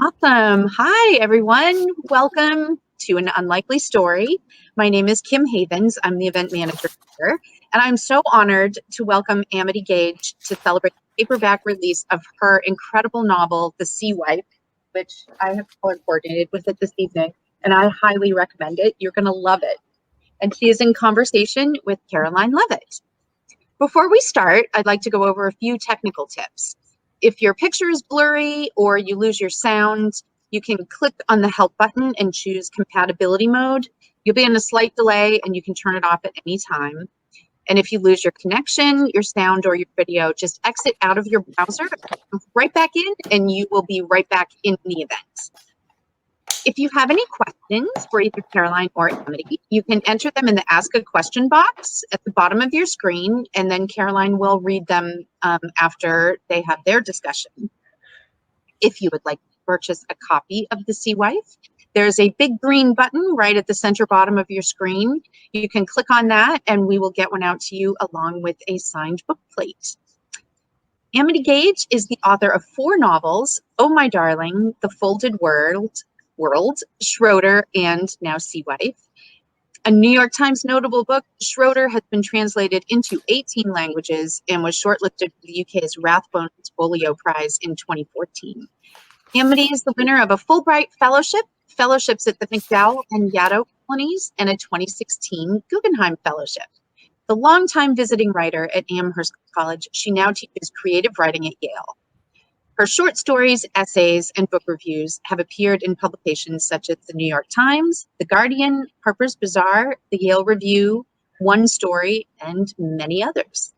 Awesome. Hi, everyone. Welcome to An Unlikely Story. My name is Kim Havens. I'm the event manager here, and I'm so honored to welcome Amity Gaige to celebrate the paperback release of her incredible novel, The Sea Wife, which I have color coordinated with it this evening, and I highly recommend it. You're going to love it. And she is in conversation with Caroline Leavitt. Before we start, I'd like to go over a few technical tips. If your picture is blurry or you lose your sound, you can click on the help button and choose compatibility mode. You'll be in a slight delay and you can turn it off at any time. And if you lose your connection, your sound, or your video, just exit out of your browser, right back in, and you will be right back in the event. If you have any questions for either Caroline or Amity, you can enter them in the Ask a Question box at the bottom of your screen, and then Caroline will read them after they have their discussion. If you would like to purchase a copy of The Sea Wife, there's a big green button right at the center bottom of your screen. You can click on that, and we will get one out to you along with a signed book plate. Amity Gaige is the author of 4 novels, Oh My Darling, The Folded World, Schroeder, and now Sea Wife. A New York Times notable book, Schroeder has been translated into 18 languages and was shortlisted for the UK's Rathbones Folio Prize in 2014. Amity is the winner of a Fulbright Fellowship, fellowships at the McDowell and Yaddo colonies, and a 2016 Guggenheim Fellowship. The longtime visiting writer at Amherst College, she now teaches creative writing at Yale. Her short stories, essays, and book reviews have appeared in publications such as the New York Times, The Guardian, Harper's Bazaar, the Yale Review, One Story, and many others.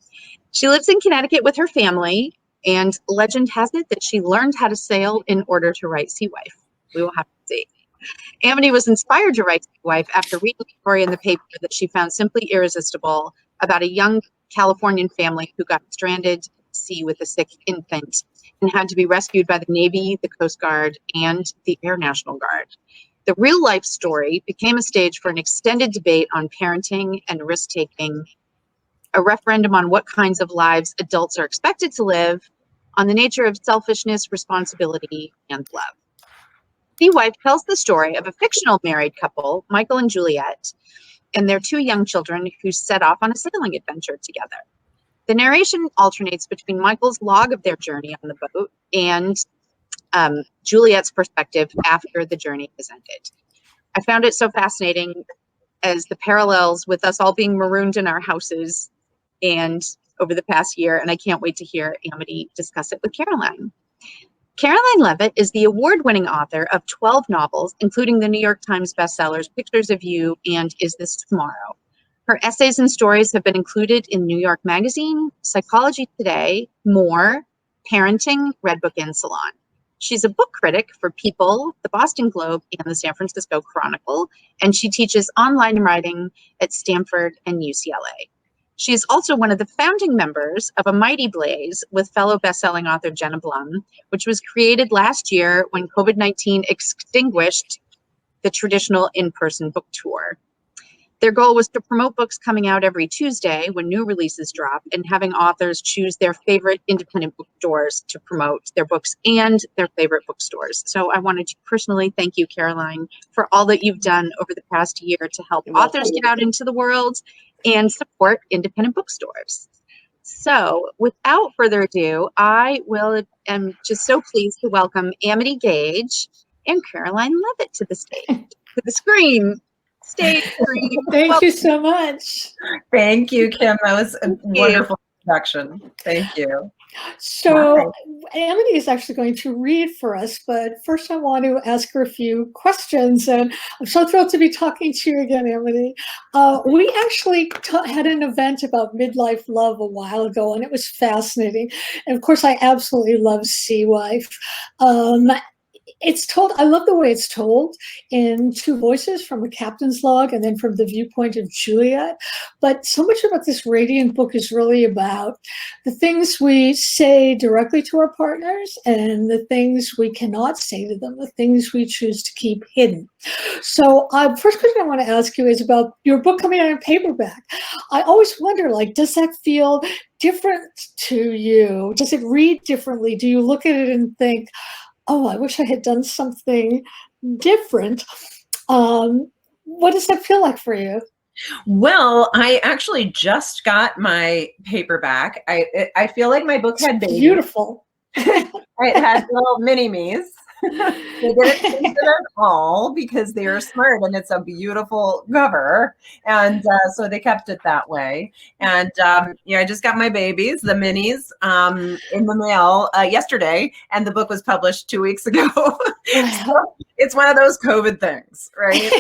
She lives in Connecticut with her family, and legend has it that she learned how to sail in order to write Sea Wife. We will have to see. Amity was inspired to write Sea Wife after reading a story in the paper that she found simply irresistible about a young Californian family who got stranded at sea with a sick infant and had to be rescued by the Navy, the Coast Guard, and the Air National Guard. The real-life story became a stage for an extended debate on parenting and risk-taking, a referendum on what kinds of lives adults are expected to live, on the nature of selfishness, responsibility, and love. Sea Wife tells the story of a fictional married couple, Michael and Juliet, and their 2 young children who set off on a sailing adventure together. The narration alternates between Michael's log of their journey on the boat and Juliet's perspective after the journey has ended. I found it so fascinating as the parallels with us all being marooned in our houses and over the past year, and I can't wait to hear Amity discuss it with Caroline. Caroline Leavitt is the award-winning author of 12 novels, including the New York Times bestsellers Pictures of You and Is This Tomorrow? Her essays and stories have been included in New York Magazine, Psychology Today, More, Parenting, Redbook, and Salon. She's a book critic for People, the Boston Globe, and the San Francisco Chronicle, and she teaches online writing at Stanford and UCLA. She is also one of the founding members of A Mighty Blaze with fellow best-selling author Jenna Blum, which was created last year when COVID-19 extinguished the traditional in-person book tour. Their goal was to promote books coming out every Tuesday when new releases drop and having authors choose their favorite independent bookstores to promote their books and their favorite bookstores. So I wanted to personally thank you, Caroline, for all that you've done over the past year to help authors get out into the world and support independent bookstores. So without further ado, am just so pleased to welcome Amity Gaige and Caroline Leavitt to the stage, to the screen. Thank you so much. Thank you, Kim. That was a wonderful introduction. Thank you. So Amity is actually going to read for us, but first I want to ask her a few questions. And I'm so thrilled to be talking to you again, Amity. We actually had an event about midlife love a while ago, and it was fascinating. And of course, I absolutely love Sea Wife. It's told, I love the way it's told in 2 voices, from a captain's log and then from the viewpoint of Juliet. But so much about this radiant book is really about the things we say directly to our partners and the things we cannot say to them, the things we choose to keep hidden. So first question I want to ask you is about your book coming out in paperback. I always wonder, does that feel different to you? Does it read differently? Do you look at it and think, oh, I wish I had done something different. What does that feel like for you? Well, I actually just got my paperback. I feel like my book had babies. Beautiful. It had little mini-me's. They didn't change it at all because they are smart, and it's a beautiful cover. And so they kept it that way. And I just got my babies, the minis, in the mail yesterday, and the book was published 2 weeks ago. So it's one of those COVID things, right?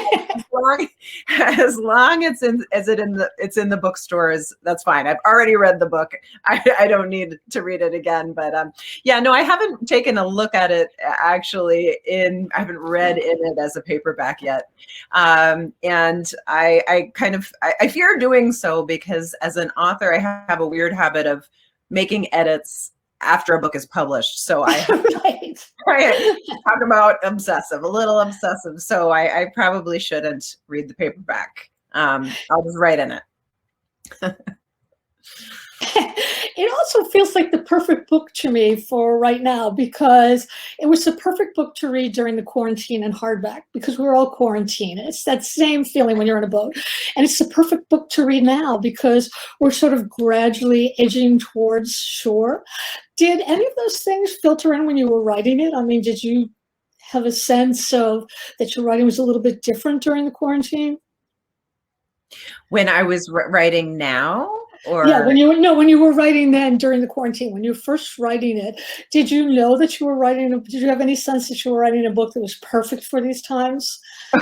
as long as it's in the bookstores, that's fine. I've already read the book. I don't need to read it again. But no, I haven't taken a look at it actually. I haven't read in it as a paperback yet, and I fear doing so because as an author, I have a weird habit of making edits after a book is published. So I talk about a little obsessive. So I probably shouldn't read the paperback. I'll just write in it. It also feels like the perfect book to me for right now, because it was the perfect book to read during the quarantine in hardback, because we're all quarantined. It's that same feeling when you're on a boat. And it's the perfect book to read now because we're sort of gradually edging towards shore. Did any of those things filter in when you were writing it? I mean, did you have a sense of that your writing was a little bit different during the quarantine? When I was writing now? Or yeah, when you were writing then during the quarantine, when you were first writing it, did you know that you were did you have any sense that you were writing a book that was perfect for these times?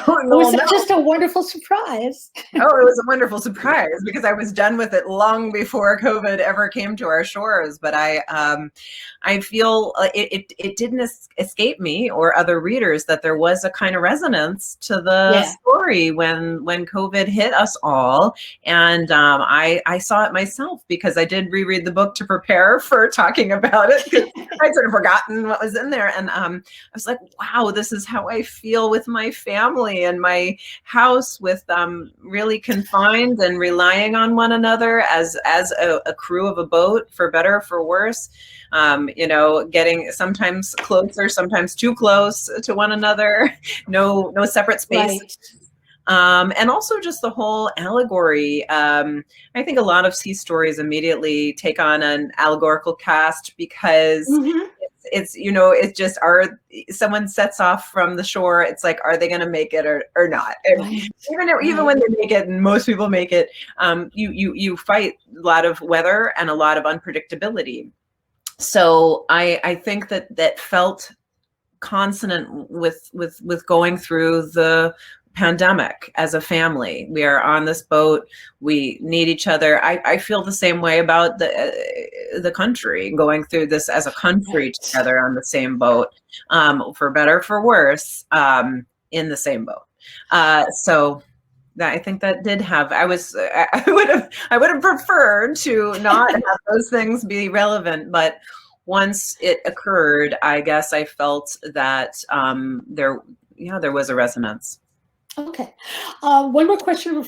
Or was that just a wonderful surprise? Oh, it was a wonderful surprise because I was done with it long before COVID ever came to our shores. But I feel it didn't escape me or other readers that there was a kind of resonance to the story when COVID hit us all. And I saw it myself because I did reread the book to prepare for talking about it. I'd sort of forgotten what was in there. And I was like, wow, this is how I feel with my family and my house, with really confined and relying on one another as a crew of a boat, for better or for worse. Getting sometimes closer, sometimes too close to one another, no separate space. Right. And also just the whole allegory. I think a lot of sea stories immediately take on an allegorical cast because it's just someone sets off from the shore. It's like, are they going to make it or not? Right. Even when they make it, and most people make it, you fight a lot of weather and a lot of unpredictability. So I think that felt consonant with going through the pandemic as a family. We are on this boat. We need each other. I feel the same way about the country, going through this as a country together on the same boat, for better, for worse, in the same boat. So I think that did have. I would have preferred to not have those things be relevant, but once it occurred, I guess I felt that there was a resonance. Okay. One more question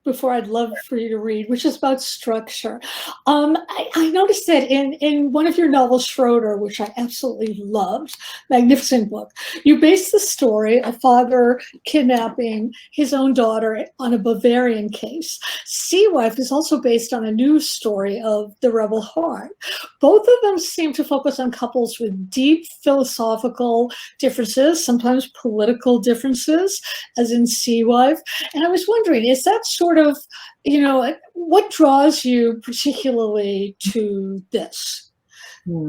before I'd love for you to read, which is about structure. I noticed that in one of your novels, Schroeder, which I absolutely loved, magnificent book, you based the story, a father kidnapping his own daughter, on a Bavarian case. Sea Wife is also based on a news story of the rebel heart. Both of them seem to focus on couples with deep philosophical differences, sometimes political differences, as in Sea Wife. And I was wondering, is that sort of, what draws you particularly to this?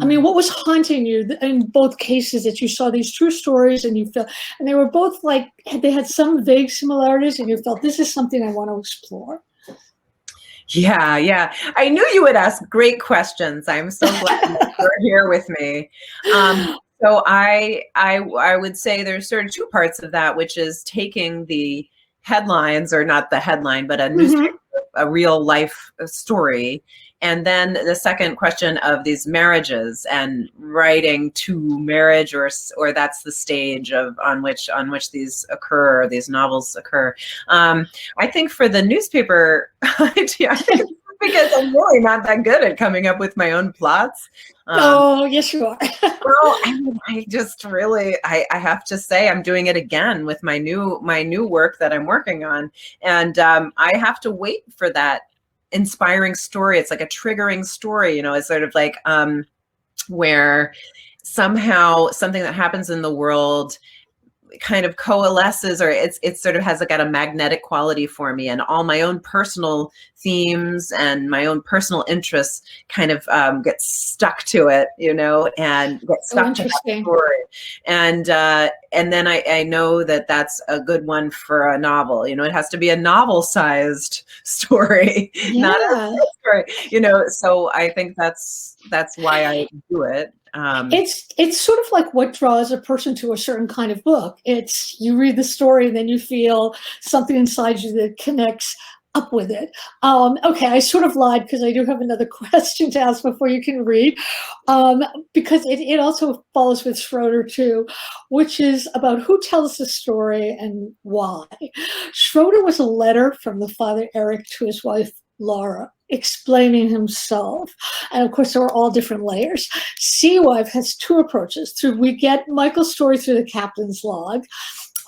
I mean, what was haunting you in both cases, that you saw these true stories and you felt, and they were both like, they had some vague similarities and you felt, this is something I want to explore? Yeah. I knew you would ask great questions. I'm so glad you're here with me. So I would say there's sort of two parts of that, which is taking the headlines, or not the headline, but a newspaper, a real life story. And then the second question of these marriages and writing to marriage, or that's the stage on which these occur, or these novels occur. I think for the newspaper, I think it's because I'm really not that good at coming up with my own plots. Oh, yes, you are. Well, I just really, I have to say, I'm doing it again with my new work that I'm working on, and I have to wait for that inspiring story. It's like a triggering story, it's sort of like where somehow something that happens in the world kind of coalesces, or it's sort of has got a magnetic quality for me, and all my own personal themes and my own personal interests kind of get stuck to it, and get stuck to that story. And then I know that that's a good one for a novel. It has to be a novel-sized story, not a story. So I think that's why I do it. It's sort of like what draws a person to a certain kind of book. It's you read the story and then you feel something inside you that connects up with it. Okay, I sort of lied because I do have another question to ask before you can read, because it also follows with Schroeder too, which is about who tells the story and why. Schroeder was a letter from the father Eric to his wife Laura, explaining himself. And of course, there are all different layers. Sea Wife has two approaches. We get Michael's story through the captain's log.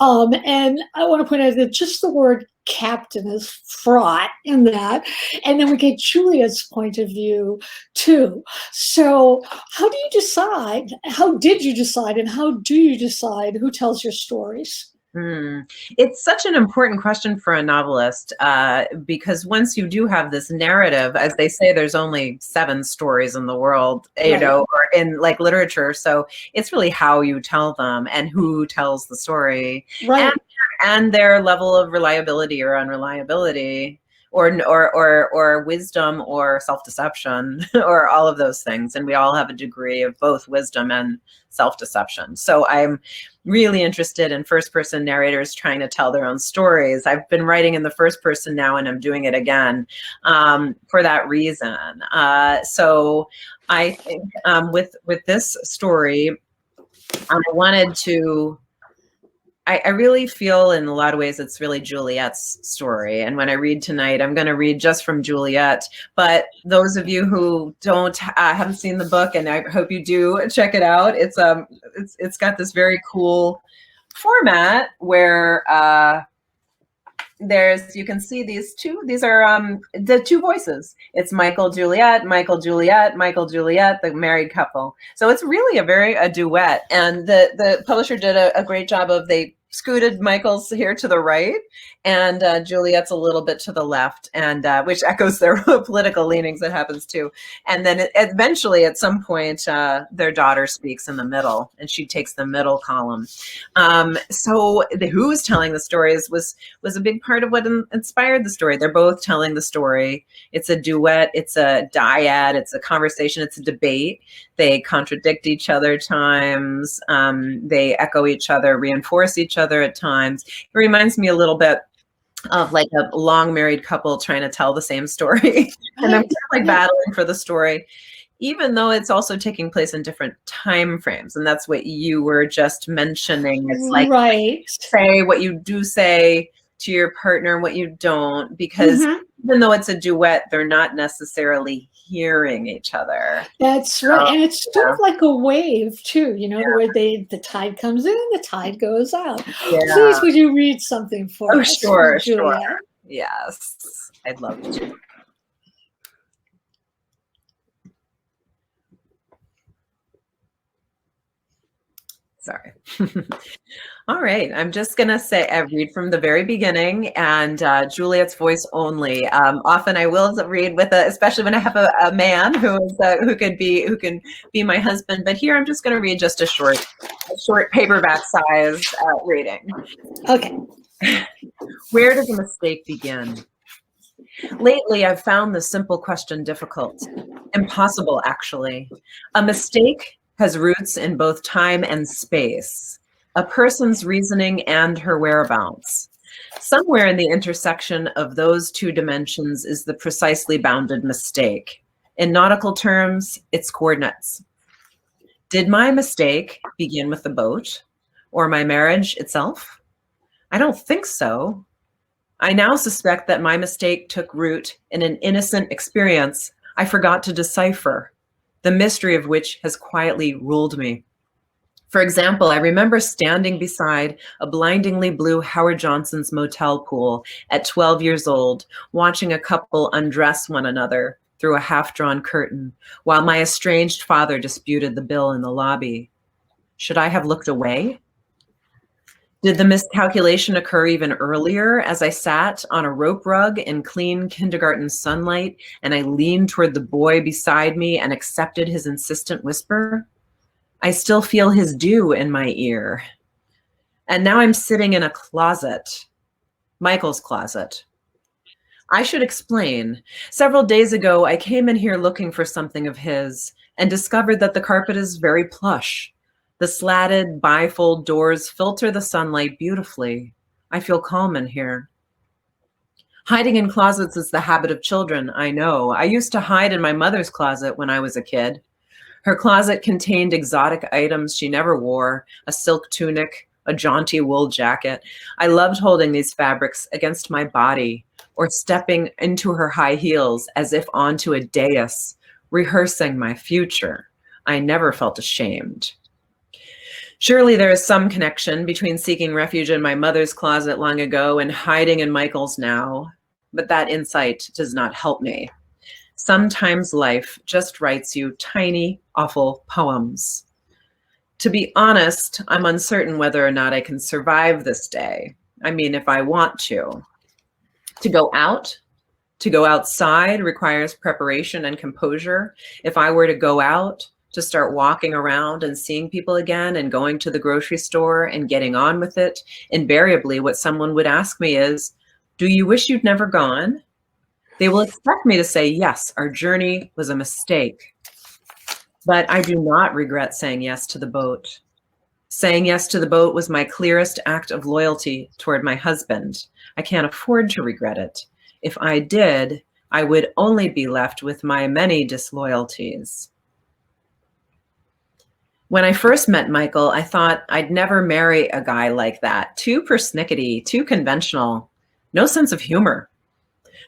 And I want to point out that just the word captain is fraught in that. And then we get Juliet's point of view too. So how do you decide? How did you decide? And how do you decide who tells your stories? It's such an important question for a novelist, because once you do have this narrative, as they say, there's only 7 stories in the world, or in like literature. So it's really how you tell them and who tells the story, right, and their level of reliability or unreliability, or wisdom or self-deception, or all of those things. And we all have a degree of both wisdom and self-deception. So I'm really interested in first-person narrators trying to tell their own stories. I've been writing in the first person now, and I'm doing it again for that reason. So I think with this story, I wanted to. I really feel in a lot of ways it's really Juliet's story. And when I read tonight, I'm going to read just from Juliet. But those of you who haven't seen the book, and I hope you do check it out, it's got this very cool format where you can see these are the 2 voices. It's Michael, Juliet, Michael, Juliet, Michael, Juliet, the married couple. So it's really a duet. And the publisher did a great job of, they scooted Michael's here to the right, and Juliet's a little bit to the left, and which echoes their political leanings. That happens too. And then eventually, at some point, their daughter speaks in the middle, and she takes the middle column. So who's telling the stories was a big part of what inspired the story. They're both telling the story. It's a duet. It's a dyad. It's a conversation. It's a debate. They contradict each other at times. They echo each other, reinforce each other at times. It reminds me a little bit of like a long married couple trying to tell the same story. And I'm kind of like battling for the story, even though it's also taking place in different time frames. And that's what you were just mentioning. It's like, say what you do say to your partner and what you don't, because even though it's a duet, they're not necessarily hearing each other. That's right. And it's sort of like a wave too, where the tide comes in, the tide goes out. Please, would you read something for us? Sure. Yes, I'd love to. Sorry. All right. I'm just going to say, I read from the very beginning, and Juliet's voice only. Often I will read with especially when I have a man who can be my husband. But here I'm just going to read just a short paperback size reading. Okay. Where does a mistake begin? Lately, I've found the simple question difficult. Impossible, actually. A mistake has roots in both time and space, a person's reasoning and her whereabouts. Somewhere in the intersection of those 2 dimensions is the precisely bounded mistake. In nautical terms, its coordinates. Did my mistake begin with the boat or my marriage itself? I don't think so. I now suspect that my mistake took root in an innocent experience I forgot to decipher, the mystery of which has quietly ruled me. For example, I remember standing beside a blindingly blue Howard Johnson's motel pool at 12 years old, watching a couple undress one another through a half-drawn curtain, while my estranged father disputed the bill in the lobby. Should I have looked away? Did the miscalculation occur even earlier as I sat on a rope rug in clean kindergarten sunlight and I leaned toward the boy beside me and accepted his insistent whisper? I still feel his dew in my ear. And now I'm sitting in a closet, Michael's closet. I should explain. Several days ago, I came in here looking for something of his and discovered that the carpet is very plush. The slatted bifold doors filter the sunlight beautifully. I feel calm in here. Hiding in closets is the habit of children, I know. I used to hide in my mother's closet when I was a kid. Her closet contained exotic items she never wore, a silk tunic, a jaunty wool jacket. I loved holding these fabrics against my body or stepping into her high heels as if onto a dais, rehearsing my future. I never felt ashamed. Surely there is some connection between seeking refuge in my mother's closet long ago and hiding in Michael's now, but that insight does not help me. Sometimes life just writes you tiny, awful poems. To be honest, I'm uncertain whether or not I can survive this day. I mean, if I want to. To go outside requires preparation and composure. If I were to go out, to start walking around and seeing people again and going to the grocery store and getting on with it, invariably what someone would ask me is, do you wish you'd never gone? They will expect me to say, yes, our journey was a mistake. But I do not regret saying yes to the boat. Saying yes to the boat was my clearest act of loyalty toward my husband. I can't afford to regret it. If I did, I would only be left with my many disloyalties. When I first met Michael, I thought I'd never marry a guy like that. Too persnickety, too conventional, no sense of humor.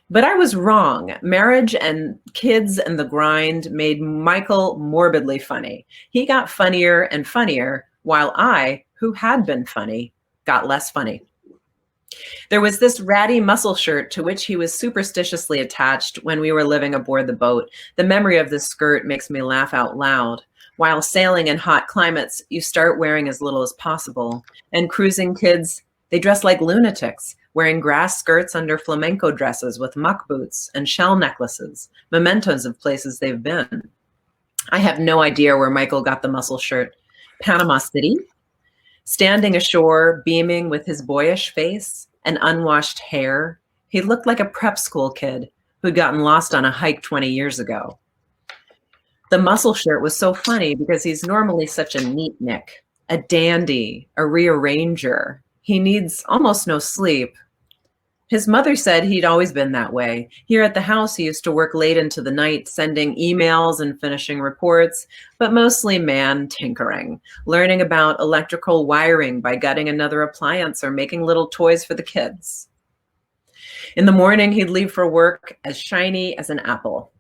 But I was wrong. Marriage and kids and the grind made Michael morbidly funny. He got funnier and funnier, while I, who had been funny, got less funny. There was this ratty muscle shirt to which he was superstitiously attached when we were living aboard the boat. The memory of this skirt makes me laugh out loud. While sailing in hot climates, you start wearing as little as possible. And cruising kids, they dress like lunatics, wearing grass skirts under flamenco dresses with muck boots and shell necklaces, mementos of places they've been. I have no idea where Michael got the muscle shirt. Panama City? Standing ashore, beaming with his boyish face and unwashed hair, he looked like a prep school kid who'd gotten lost on a hike 20 years ago. The muscle shirt was so funny because he's normally such a neatnik, a dandy, a rearranger. He needs almost no sleep. His mother said he'd always been that way. Here at the house, he used to work late into the night, sending emails and finishing reports, but mostly man tinkering, learning about electrical wiring by gutting another appliance or making little toys for the kids. In the morning, he'd leave for work as shiny as an apple.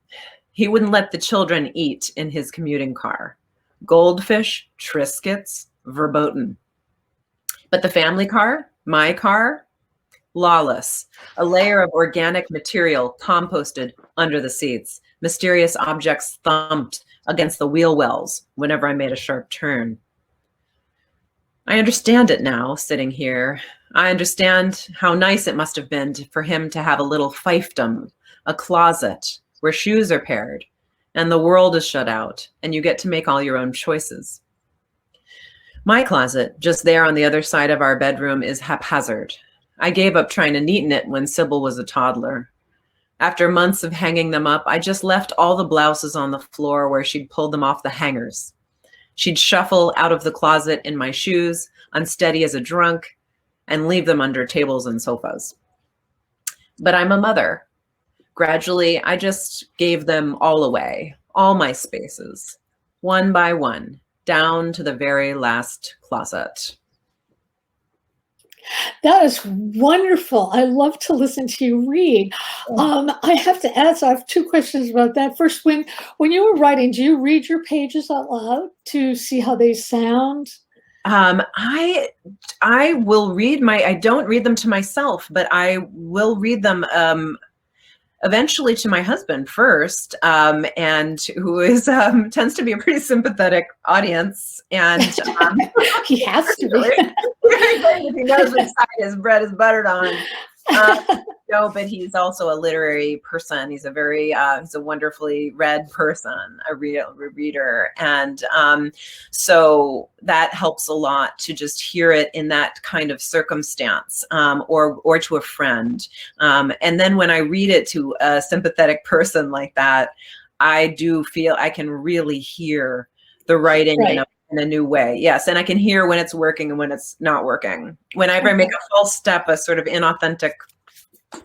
He wouldn't let the children eat in his commuting car. Goldfish, Triscuits, verboten. But the family car, my car, lawless. A layer of organic material composted under the seats. Mysterious objects thumped against the wheel wells whenever I made a sharp turn. I understand it now, sitting here. I understand how nice it must have been for him to have a little fiefdom, a closet where shoes are paired and the world is shut out and you get to make all your own choices. My closet, just there on the other side of our bedroom, is haphazard. I gave up trying to neaten it when Sybil was a toddler. After months of hanging them up, I just left all the blouses on the floor where she'd pulled them off the hangers. She'd shuffle out of the closet in my shoes, unsteady as a drunk, and leave them under tables and sofas. But I'm a mother. Gradually, I just gave them all away, all my spaces, one by one, down to the very last closet. That is wonderful. I love to listen to you read. I have to ask, I have two questions about that. First, when you were writing, do you read your pages out loud to see how they sound? I will read I don't read them to myself, but I will read them eventually to my husband first, and who is tends to be a pretty sympathetic audience, and He has to be. he knows which side his bread is buttered on. No, but he's also a literary person. He's he's a wonderfully read person, a real reader, and so that helps a lot to just hear it in that kind of circumstance, or to a friend. And then when I read it to a sympathetic person like that, I do feel I can really hear the writing in a new way. Yes, and I can hear when it's working and when it's not working. Whenever I make a false step, a sort of inauthentic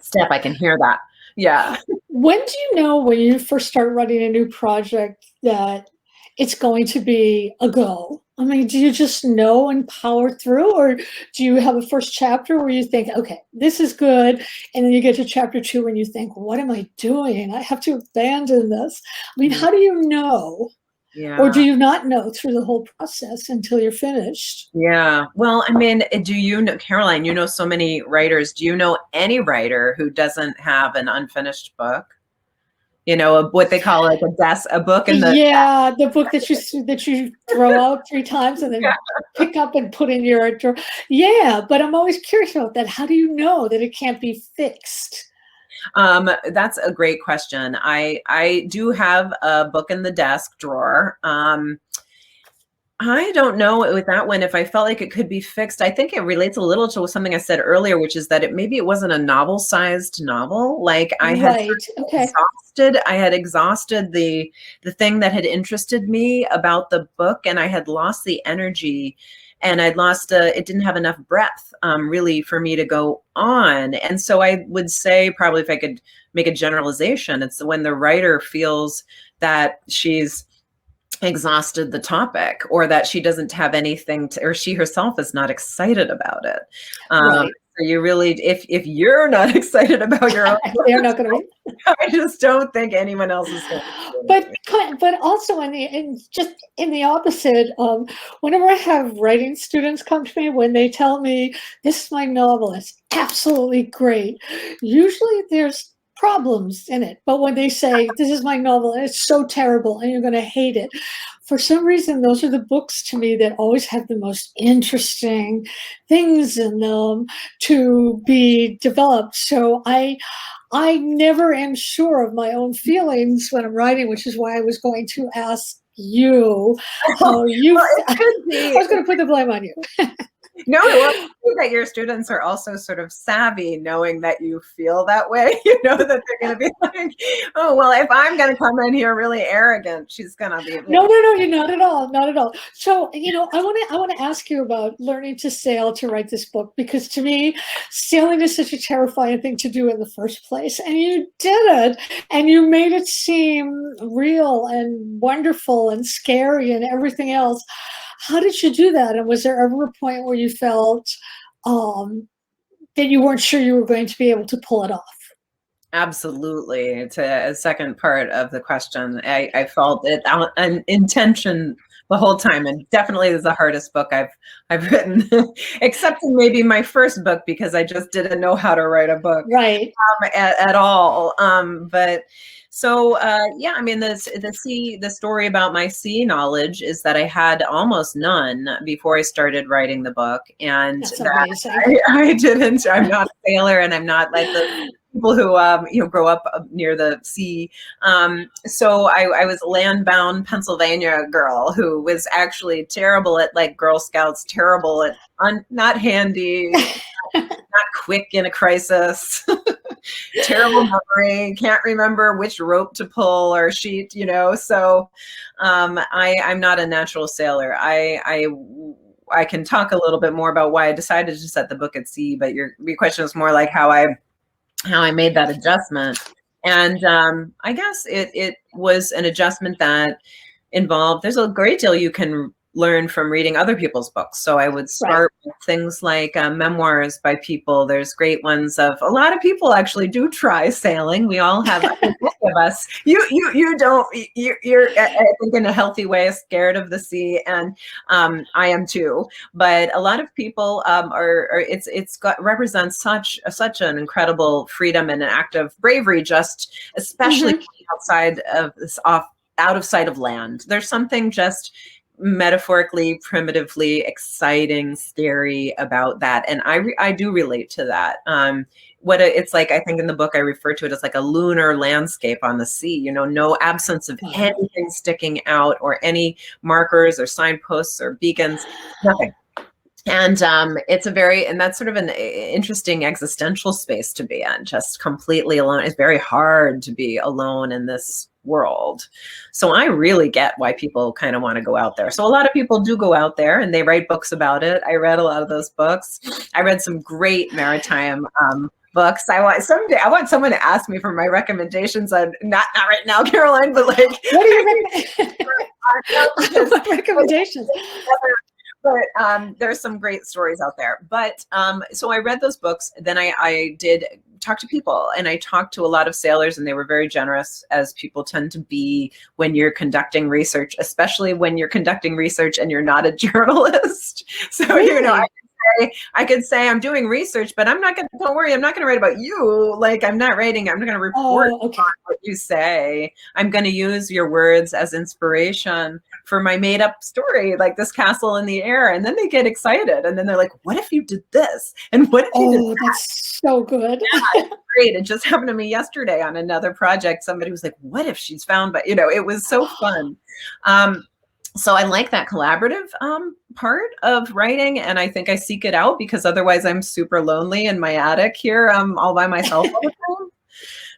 step, I can hear that. Yeah. When do you know, when you first start writing a new project, that it's going to be a go? I mean, do you just know and power through, or do you have a first chapter where you think, okay, this is good, and then you get to chapter 2 and you think, what am I doing? I have to abandon this. I mean, how do you know? Yeah. Or do you not know through the whole process until you're finished? Yeah. Well, I mean, do you know, Caroline, you know so many writers. Do you know any writer who doesn't have an unfinished book? You know, what they call like a book in the the book that you throw out 3 times and then pick up and put in your drawer. Yeah, but I'm always curious about that. How do you know that it can't be fixed? That's a great question. I do have a book in the desk drawer. I don't know with that one if I felt like it could be fixed. I think it relates a little to something I said earlier, which is that maybe it wasn't a novel-sized novel. Like I had exhausted. I had exhausted the thing that had interested me about the book, and I had lost the energy, and I'd lost it didn't have enough breadth really for me to go on. And so I would say, probably if I could make a generalization, it's when the writer feels that she's exhausted the topic, or that she doesn't have anything to, or she herself is not excited about it. So you really, if you're not excited about your own, they're not going to. I just don't think anyone else is going to. But also in the opposite, whenever I have writing students come to me, when they tell me this is my novel, it's absolutely great. Usually there's problems in it, but when they say this is my novel and it's so terrible and you're going to hate it, for some reason those are the books to me that always have the most interesting things in them to be developed. So I never am sure of my own feelings when I'm writing, which is why I was going to ask you how you I was going to put the blame on you. No, well, I think that your students are also sort of savvy, knowing that you feel that way. You know that they're going to be like, "Oh, well, if I'm going to come in here really arrogant, she's going to be." No, you're not at all, not at all. So, you know, I want to ask you about learning to sail to write this book, because to me, sailing is such a terrifying thing to do in the first place, and you did it, and you made it seem real and wonderful and scary and everything else. How did you do that? And was there ever a point where you felt that you weren't sure you were going to be able to pull it off? Absolutely. To a second part of the question, I felt it an intention the whole time, and definitely is the hardest book I've written, except in maybe my first book, because I just didn't know how to write a book at all. But so yeah, I mean, the story about my sea knowledge is that I had almost none before I started writing the book, and I didn't. I'm not a sailor, and I'm not like the people who grow up near the sea. So I was a land-bound Pennsylvania girl who was actually terrible at like Girl Scouts, terrible at not handy, not quick in a crisis, terrible memory, can't remember which rope to pull or sheet, you know. So I'm not a natural sailor. I can talk a little bit more about why I decided to set the book at sea, but your question is more like how I made that adjustment. And I guess it was an adjustment that involved, there's a great deal you can learn from reading other people's books. So I would start with things like memoirs by people. There's great ones of a lot of people actually do try sailing. We all have, I think, most of us. You don't. You're I think in a healthy way scared of the sea, and I am too. But a lot of people represents such an incredible freedom and an act of bravery, just especially outside of this out of sight of land. There's something just metaphorically, primitively exciting, scary about that, and I do relate to that. It's like, I think in the book I refer to it as like a lunar landscape on the sea. You know, no absence of anything sticking out, or any markers or signposts or beacons, nothing. And and that's sort of an interesting existential space to be in, just completely alone. It's very hard to be alone in this world. So I really get why people kind of want to go out there. So a lot of people do go out there and they write books about it. I read a lot of those books. I read some great maritime books. I want someone to ask me for my recommendations on, not right now, Caroline, but like, what are your recommendations? But there's some great stories out there. But so I read those books. Then I did talk to people, and I talked to a lot of sailors, and they were very generous, as people tend to be when you're conducting research, especially when you're conducting research and you're not a journalist. So, really? You know, I could say I'm doing research, but don't worry, I'm not going to write about you. Like, I'm not going to report on what you say. I'm going to use your words as inspiration for my made up story, like this castle in the air. And then they get excited. And then they're like, what if you did this? And what if you did that? That's so good. Yeah, great. It just happened to me yesterday on another project. Somebody was like, what if she's found, but it was so fun. So I like that collaborative part of writing, and I think I seek it out because otherwise I'm super lonely in my attic here all by myself all the time.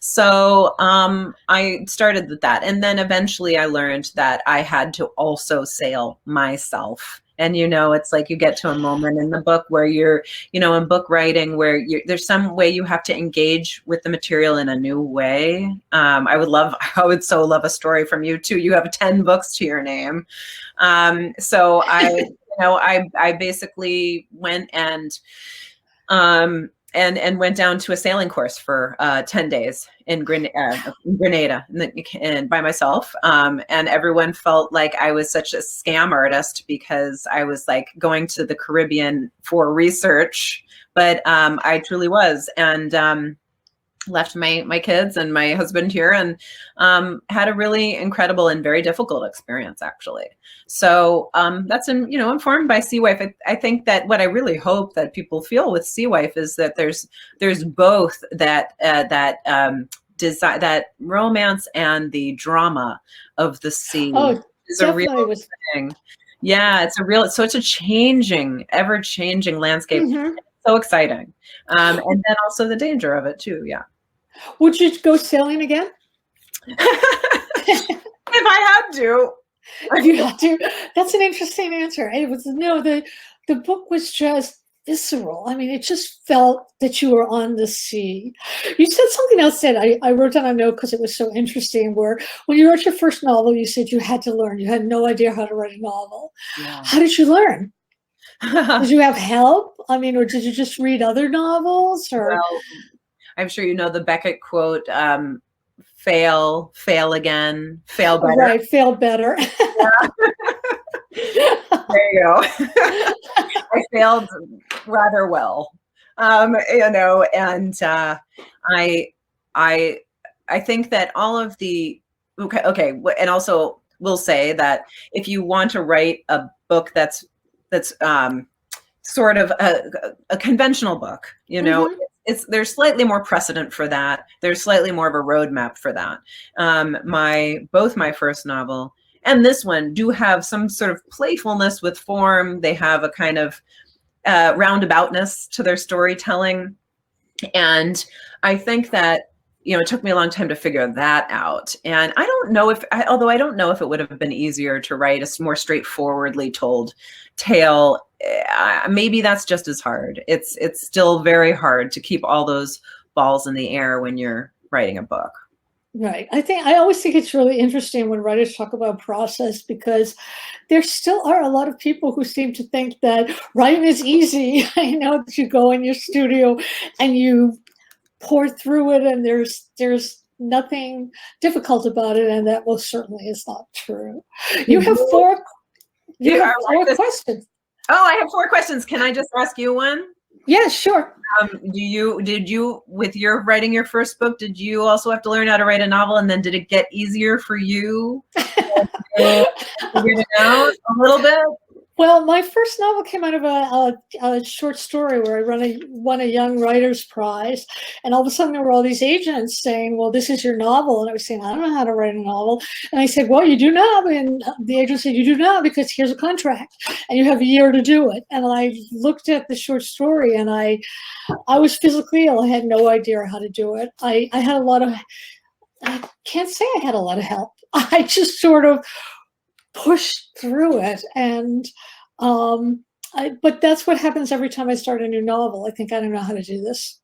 So I started with that, and then eventually I learned that I had to also sail myself. And, it's like you get to a moment in the book where you're, in book writing, where there's some way you have to engage with the material in a new way. I would so love a story from you too. You have 10 books to your name. So I basically went and went down to a sailing course for 10 days in Grenada and by myself. And everyone felt like I was such a scam artist because I was like going to the Caribbean for research, but I truly was. And left my kids and my husband here, and had a really incredible and very difficult experience, actually. So that's informed by Sea Wife. I think that what I really hope that people feel with Sea Wife is that there's both that desire, that romance, and the drama of the sea. Is a real thing. Yeah, it's a changing, ever-changing landscape. Mm-hmm. So exciting. And then also the danger of it too. Yeah. Would you go sailing again? If I had to. If you had to. That's an interesting answer. It was the book was just visceral. I mean, it just felt that you were on the sea. You said something else that I wrote down a note because it was so interesting, where when you wrote your first novel, you said you had to learn. You had no idea how to write a novel. Yeah. How did you learn? Did you have help? I mean, or did you just read other novels? Or well, I'm sure you know the Beckett quote, fail again, fail better. Right, fail better. There you go. I failed rather well. And I think that all of the, okay. And also we'll say that if you want to write a book that's sort of a conventional book, mm-hmm. There's slightly more precedent for that. There's slightly more of a roadmap for that. Both my first novel and this one do have some sort of playfulness with form. They have a kind of roundaboutness to their storytelling. And I think that, it took me a long time to figure that out. And I don't know although I don't know if it would have been easier to write a more straightforwardly told tale. Maybe that's just as hard. It's still very hard to keep all those balls in the air when you're writing a book. Right. I always think it's really interesting when writers talk about process, because there still are a lot of people who seem to think that writing is easy. I know that you go in your studio and you pour through it and there's nothing difficult about it, and that most certainly is not true. You have four you Yeah, have four questions. Oh, I have 4 questions. Can I just ask you one? Yeah, sure. Did you, with your writing your first book, did you also have to learn how to write a novel? And then did it get easier for you to figure it out a little bit? Well, my first novel came out of a short story where I won a Young Writers Prize. And all of a sudden there were all these agents saying, well, this is your novel. And I was saying, I don't know how to write a novel. And I said, well, you do now. And the agent said, you do now, because here's a contract and you have a year to do it. And I looked at the short story and I was physically ill. I had no idea how to do it. I can't say I had a lot of help. I just sort of pushed through it. And but that's what happens every time I start a new novel. I think, I don't know how to do this.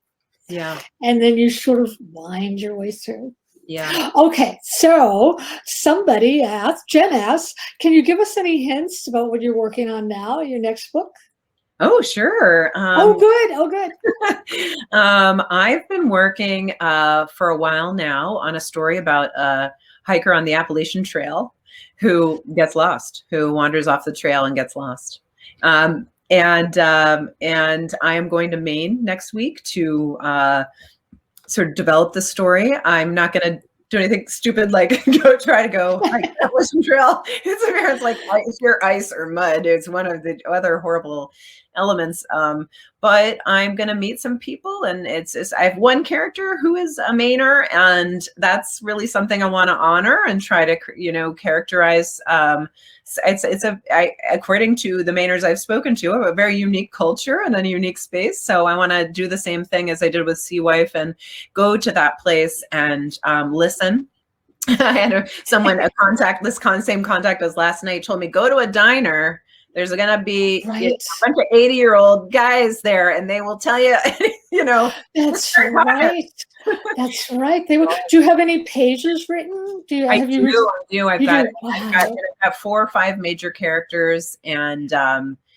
Yeah. And then you sort of wind your way through. Yeah. Okay, so somebody asked, Jen asked, can you give us any hints about what you're working on now, your next book? Oh, sure. Oh, good. I've been working for a while now on a story about a hiker on the Appalachian Trail who gets lost, who wanders off the trail and gets lost. And I am going to Maine next week to sort of develop the story. I'm not going to do anything stupid like try to go hike the Appalachian Trail. It's like sheer ice or mud. It's one of the other horrible elements. But I'm going to meet some people, and I have one character who is a Mainer, and that's really something I want to honor and try to, characterize. According to the Mainers I've spoken to, a very unique culture and a unique space. So I want to do the same thing as I did with Sea Wife and go to that place and listen. I had someone, same contact as last night, told me, go to a diner. There's going to be a bunch of 80-year-old guys there, and they will tell you, That's right. That's right. Do you have any pages written? I do. I've got 4 or 5 major characters, and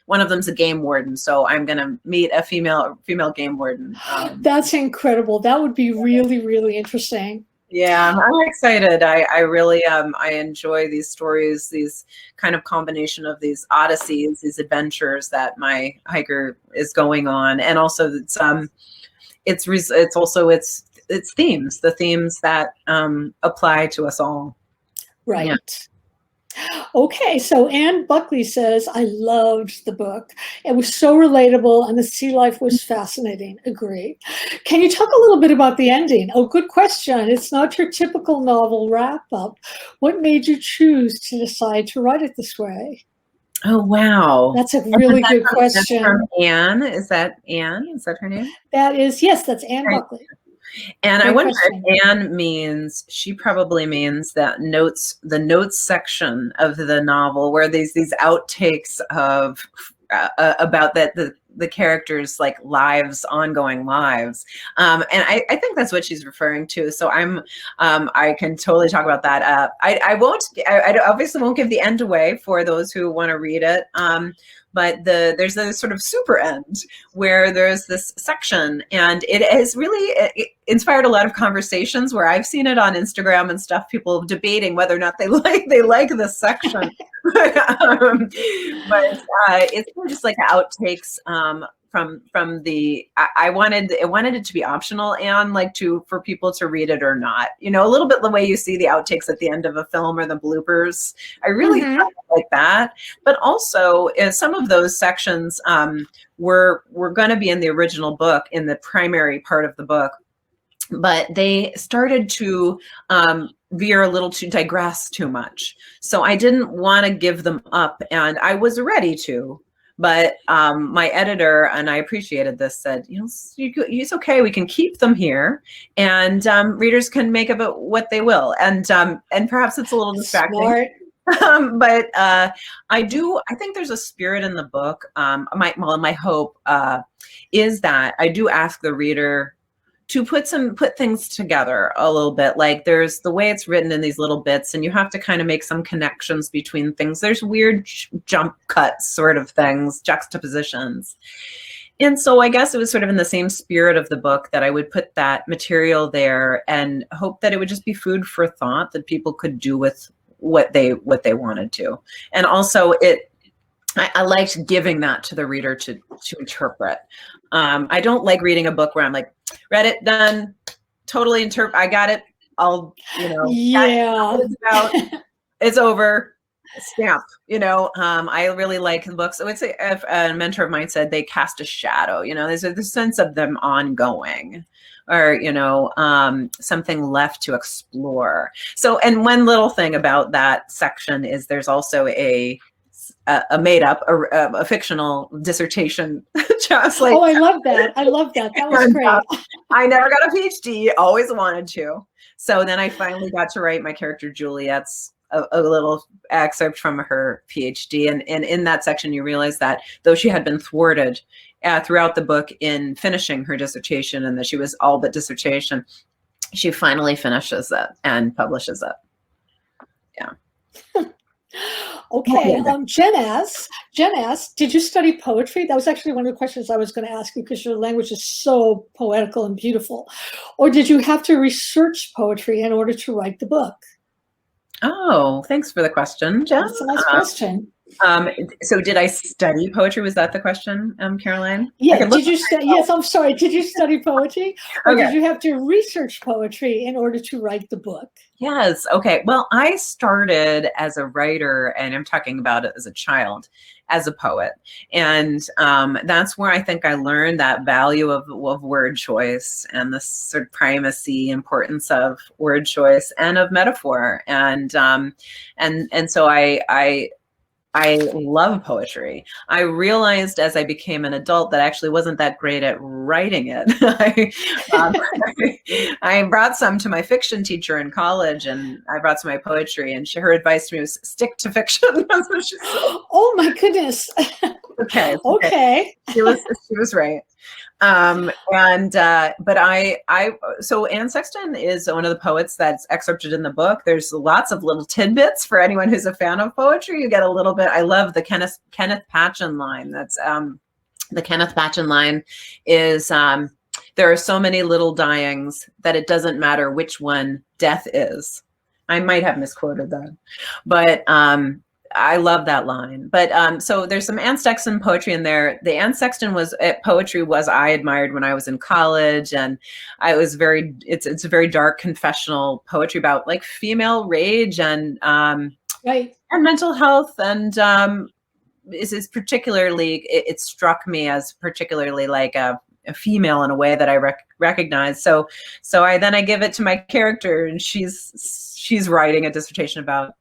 one of them's a game warden. So I'm going to meet a female game warden. That's incredible. That would be really, really interesting. Yeah, I'm excited. I really I enjoy these stories, these kind of combination of these odysseys, these adventures that my hiker is going on, and also it's themes, the themes that apply to us all. Right. Yeah. Okay, so Anne Buckley says, I loved the book. It was so relatable and the sea life was fascinating. Agree. Can you talk a little bit about the ending? Oh, good question. It's not your typical novel wrap-up. What made you choose to decide to write it this way? Oh, wow. That's a really good question. That's from Anne. Is that Anne? Is that her name? Yes, that's Anne Buckley. And I wonder if Anne means, she probably means that the notes section of the novel where these outtakes of about the characters' like lives, ongoing lives, and I think that's what she's referring to. So I can totally talk about that. I obviously won't give the end away for those who want to read it. But there's a sort of super end where there's this section, and it has really inspired a lot of conversations where I've seen it on Instagram and stuff, people debating whether or not they like this section. But it's more just like outtakes from the. I wanted it to be optional, and for people to read it or not. A little bit the way you see the outtakes at the end of a film or the bloopers. I really like that. But also, some of those sections were going to be in the original book, in the primary part of the book, but they started to veer a little, to digress too much. So I didn't want to give them up, and I was ready to. But my editor, and I appreciated this, said, it's okay. We can keep them here, and readers can make of it what they will. And perhaps it's a little distracting. Smart. But I think there's a spirit in the book. My hope is that I do ask the reader put things together a little bit. Like there's the way it's written in these little bits, and you have to kind of make some connections between things. There's weird jump cuts sort of things, juxtapositions. And so I guess it was sort of in the same spirit of the book that I would put that material there and hope that it would just be food for thought that people could do with what they wanted to. And also I liked giving that to the reader to interpret. I don't like reading a book where I'm like, read it, done, totally interpret. I got it. I'll, yeah, it's over. Stamp. I really like the books. I would say if a mentor of mine said they cast a shadow. There's the sense of them ongoing, or something left to explore. So, and one little thing about that section is there's also a made up, a fictional dissertation. Just like, oh, I love that. That was great. I never got a PhD, always wanted to. So then I finally got to write my character Juliet's a little excerpt from her PhD. And in that section, you realize that though she had been thwarted throughout the book in finishing her dissertation, and that she was all but dissertation, she finally finishes it and publishes it. Yeah. Okay. Jen asks, did you study poetry? That was actually one of the questions I was going to ask you, because your language is so poetical and beautiful. Or did you have to research poetry in order to write the book? Oh, thanks for the question, Jen. That's a nice question. So did I study poetry? Was that the question, Caroline? Yeah. Did you study? Yes, I'm sorry. Did you study poetry? Or Okay. did you have to research poetry in order to write the book? Yes. Okay. Well, I started as a writer, and I'm talking about it as a child, as a poet. And that's where I think I learned that value of word choice, and the sort of primacy, importance of word choice and of metaphor. And so I love poetry. I realized as I became an adult that I actually wasn't that great at writing it. I brought some to my fiction teacher in college, and I brought some of my poetry, and her advice to me was stick to fiction. That's what she said. Oh my goodness. Okay. She was right. So Anne Sexton is one of the poets that's excerpted in the book. There's lots of little tidbits for anyone who's a fan of poetry. You get a little bit. I love the Kenneth Patchen line. That's the Kenneth Patchen line is there are so many little dyings that it doesn't matter which one death is. I might have misquoted that, but I love that line. But so there's some Anne Sexton poetry in there. The Anne Sexton poetry I admired when I was in college, and it's a very dark confessional poetry about like female rage and right, and mental health, and is particularly it struck me as particularly like a female in a way that I recognize. So I give it to my character, and she's writing a dissertation about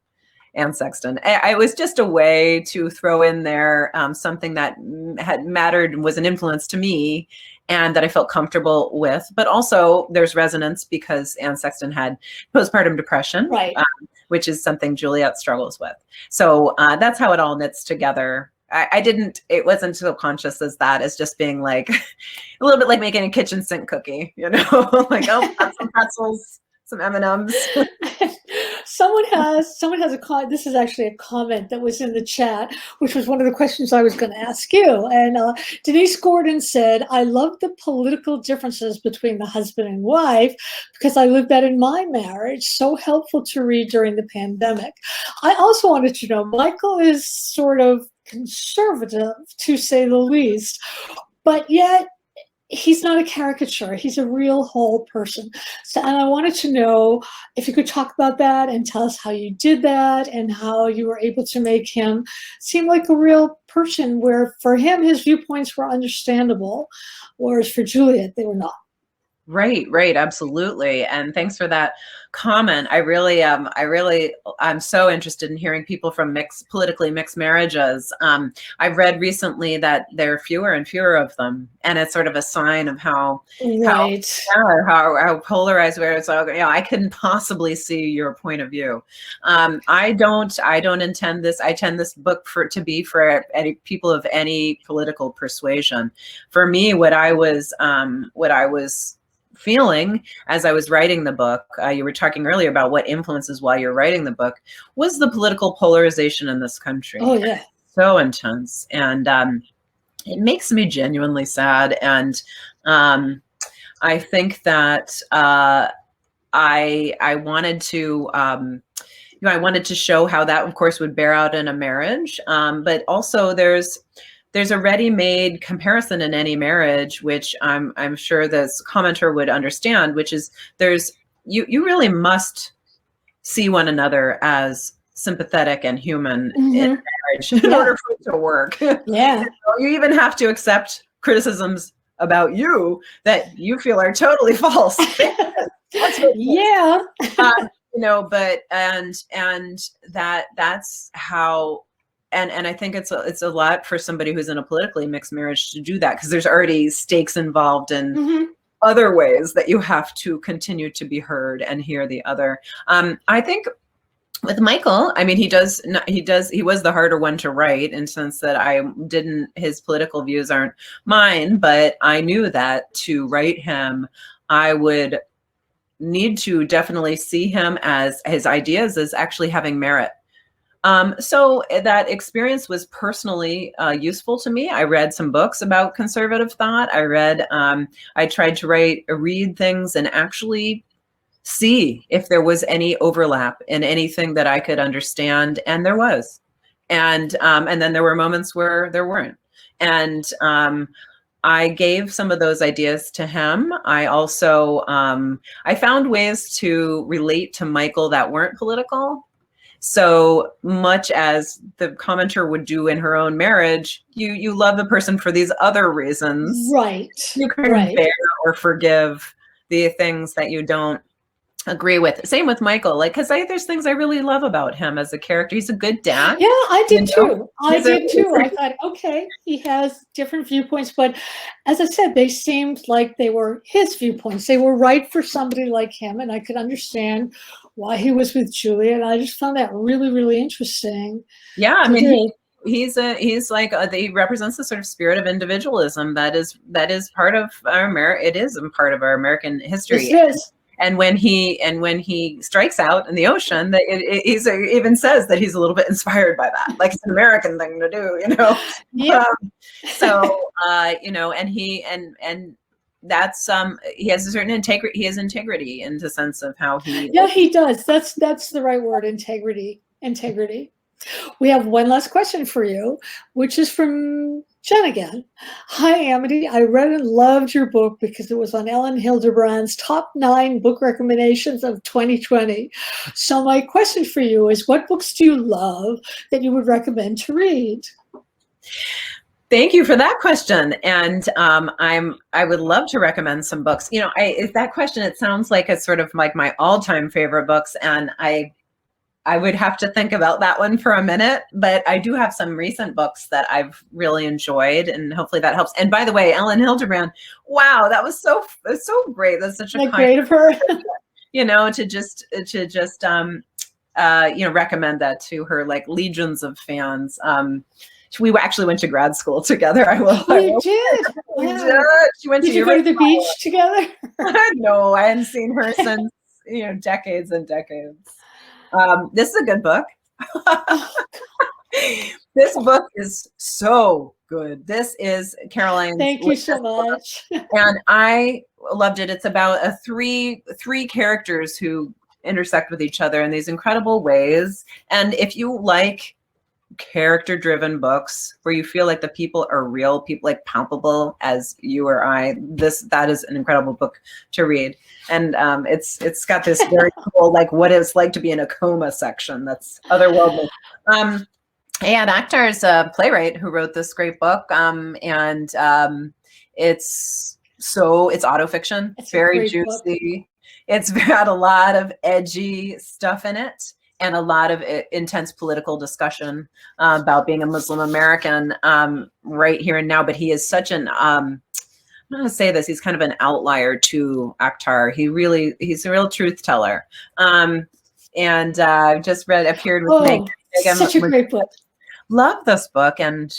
Anne Sexton. It was just a way to throw in there something that had mattered and was an influence to me, and that I felt comfortable with. But also there's resonance because Anne Sexton had postpartum depression, right, which is something Juliet struggles with. So that's how it all knits together. It wasn't so conscious as that, as just being like a little bit like making a kitchen sink cookie, like, oh, got some pretzels, some M&Ms. Someone has a comment. This is actually a comment that was in the chat, which was one of the questions I was going to ask you. And Denise Gordon said, I love the political differences between the husband and wife because I lived that in my marriage. So helpful to read during the pandemic. I also wanted to know, Michael is sort of conservative, to say the least, but yet he's not a caricature. He's a real whole person. So, and I wanted to know if you could talk about that and tell us how you did that and how you were able to make him seem like a real person, where for him, his viewpoints were understandable, whereas for Juliet, they were not. Right, absolutely. And thanks for that comment. I'm so interested in hearing people from politically mixed marriages. I've read recently that there are fewer and fewer of them, and it's sort of a sign of how polarized where it's like, I couldn't possibly see your point of view. I don't intend this. I intend this book to be for any people of any political persuasion. For me, what I was feeling as I was writing the book, you were talking earlier about what influences while you're writing the book, was the political polarization in this country. Oh, yeah. So intense. And it makes me genuinely sad. And I think that I wanted to, I wanted to show how that, of course, would bear out in a marriage. But also there's a ready-made comparison in any marriage, which I'm sure this commenter would understand, which is you really must see one another as sympathetic and human in marriage in order for it to work. Yeah. You even have to accept criticisms about you that you feel are totally false. Yeah. But that's how. And I think it's a lot for somebody who's in a politically mixed marriage to do that, because there's already stakes involved in other ways that you have to continue to be heard and hear the other. I think with Michael, I mean, he was the harder one to write, in the sense that his political views aren't mine, but I knew that to write him, I would need to definitely see him as his ideas as actually having merit. So that experience was personally useful to me. I read some books about conservative thought. I tried to read things and actually see if there was any overlap in anything that I could understand, and there was. And then there were moments where there weren't. And I gave some of those ideas to him. I also I found ways to relate to Michael that weren't political. So much as the commenter would do in her own marriage, you love the person for these other reasons. Right. You can bear or forgive the things that you don't agree with. Same with Michael, because there's things I really love about him as a character. He's a good dad. Yeah, I did too. I thought, okay, he has different viewpoints, but as I said, they seemed like they were his viewpoints. They were right for somebody like him, and I could understand why he was with Julia, and I just found that really, really interesting. Yeah, I mean, he represents the sort of spirit of individualism that is part of our It is a part of our American history. It is. And when he strikes out in the ocean, he even says that he's a little bit inspired by that, like it's an American thing to do, Yeah. And that's he has a certain integrity. He has integrity in the sense of how he. Yeah, he does. That's the right word. Integrity. We have one last question for you, which is from Jen again. Hi, Amity. I read and loved your book because it was on Ellen Hildebrand's top 9 book recommendations of 2020. So my question for you is, what books do you love that you would recommend to read? Thank you for that question. And I would love to recommend some books. That question, it sounds like it's sort of like my all-time favorite books. And I would have to think about that one for a minute, but I do have some recent books that I've really enjoyed, and hopefully that helps. And by the way, Ellen Hildebrand, wow, that was so great. That's such a great of her. To just recommend that to her, like legions of fans. We actually went to grad school together. We did. Did you go to the beach together? No, I hadn't seen her since decades and decades. This is a good book. This book is so good. This is Caroline. Thank you so much. And I loved it. It's about three characters who intersect with each other in these incredible ways. And if you like character-driven books where you feel like the people are real people, like palpable as you or I, that is an incredible book to read. And it's got this very cool, like what it's like to be in a coma section that's otherworldly. And Akhtar is a playwright who wrote this great book. It's autofiction. It's very juicy. Book. It's got a lot of edgy stuff in it, and a lot of intense political discussion about being a Muslim American right here and now. But he is such an, I'm going to say this, he's kind of an outlier to Akhtar. He's a real truth teller. And I just appeared with Meg. Such a great book. Love this book. And,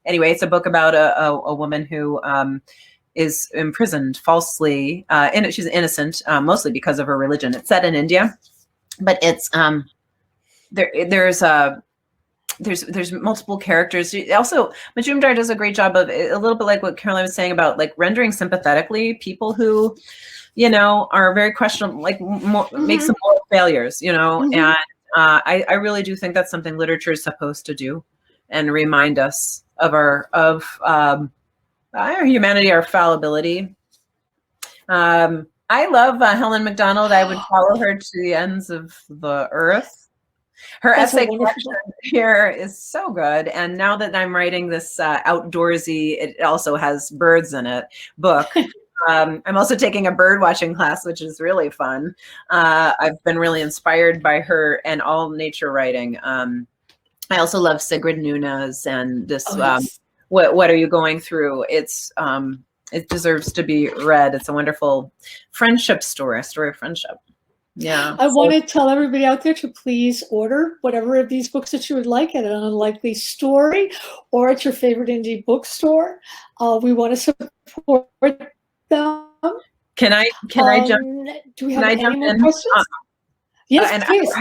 anyway, it's a book about a woman who is imprisoned falsely. She's innocent, mostly because of her religion. It's set in India, but it's there's multiple characters. Also, Majumdar does a great job of a little bit like what Caroline was saying about like rendering sympathetically people who, are very questionable, like make some moral failures, and I really do think that's something literature is supposed to do, and remind us of our humanity, our fallibility. I love Helen Macdonald. I would follow her to the ends of the earth. Her That's essay a wonderful collection here is so good. And now that I'm writing this outdoorsy, it also has birds in it, book. I'm also taking a bird watching class, which is really fun. I've been really inspired by her and all nature writing. I also love Sigrid Nunez and this, yes. What Are You Going Through? It deserves to be read. It's a wonderful friendship story, a story of friendship. Yeah. I want to tell everybody out there to please order whatever of these books that you would like at an Unlikely Story or at your favorite indie bookstore. We want to support them. Can I jump? Do we have any more questions? Yes, and please. I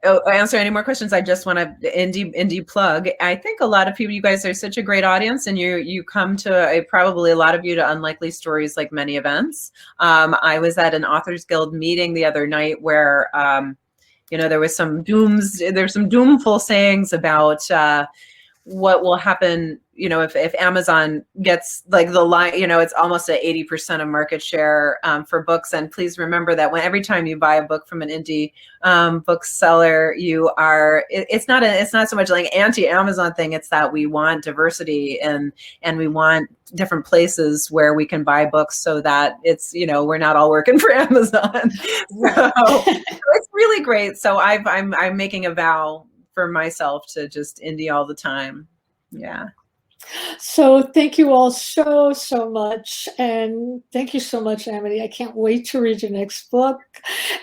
don't have to answer any more questions. I just want to indie plug. I think a lot of people, you guys are such a great audience, and you come to probably a lot of you to Unlikely Stories, like many events. I was at an Authors Guild meeting the other night where there was some doomful sayings about what will happen, if Amazon gets like the line, it's almost at 80% of market share for books. And please remember that every time you buy a book from an indie bookseller, it's not so much like anti-Amazon thing. It's that we want diversity and we want different places where we can buy books so that it's, we're not all working for Amazon. So it's really great. So I'm making a vow for myself to just indie all the time. Yeah. So thank you all so much, and thank you so much, Amity. I can't wait to read your next book,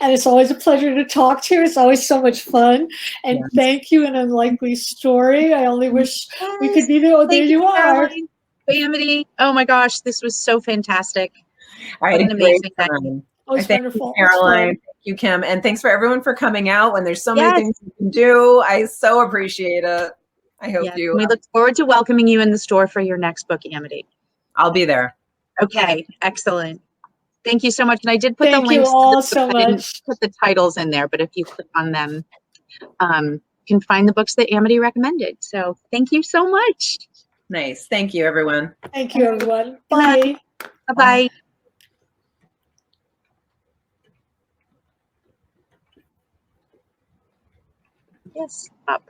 and it's always a pleasure to talk to you. It's always so much fun, and Yes. thank you. An Unlikely Story. I only wish we could be there. Oh, there you are, Amity. Oh my gosh, this was so fantastic. I had an a great amazing time. Oh, it's Thank wonderful. you, Caroline. Thank you, Kim. And thanks for everyone for coming out when there's so many Yes. things you can do. I so appreciate it. I hope you. We look forward to welcoming you in the store for your next book, Amity. I'll be there. Okay, excellent. Thank you so much. And I did put the links. Thank you all to so I didn't much. put the titles in there, but if you click on them, you can find the books that Amity recommended. So thank you so much. Nice. Thank you, everyone. Thank you, everyone. Bye. Bye-bye. Yes, up.